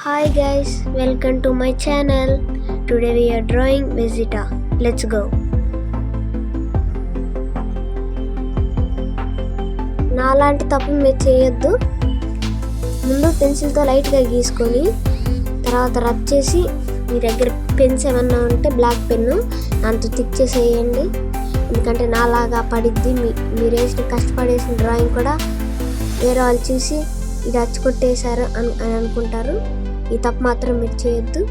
Hi guys, welcome to my channel. Today we are drawing Vegeta. Let's go. నాలాంటి తప్పు మీరు చేయొద్దు. ముందు పెన్సిల్తో లైట్గా గీసుకొని తర్వాత రబ్ చేసి మీ దగ్గర పెన్స్ ఏమన్నా ఉంటే బ్లాక్ పెన్ను దాంతో టిక్ చేసేయండి. ఎందుకంటే నాలాగా పడిద్ది. మీరు వేసిన కష్టపడేసిన డ్రాయింగ్ కూడా వేరే వాళ్ళు చూసి ఇది అచ్చుకొట్టేశారు అని అనుకుంటారు. ఈ తప్పు మాత్రం మీరు చేయొద్దు.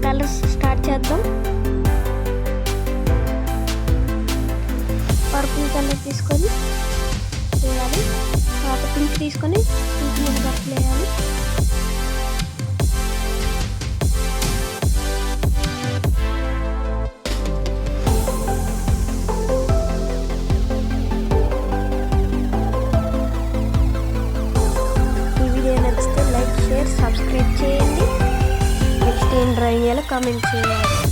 కలర్స్ స్టార్ట్ చేద్దాం. పర్పుల్ కలర్ తీసుకొని వేయాలి. తర్వాత పింక్ తీసుకొని పింక్ మీద బట్టలు వేయాలి. ఈ వీడియో నచ్చితే లైక్, షేర్, సబ్స్క్రైబ్ చేయండి. నెక్స్ట్ ఏం డ్రాయింగ్ చేయాలో కామెంట్ చేయాలి.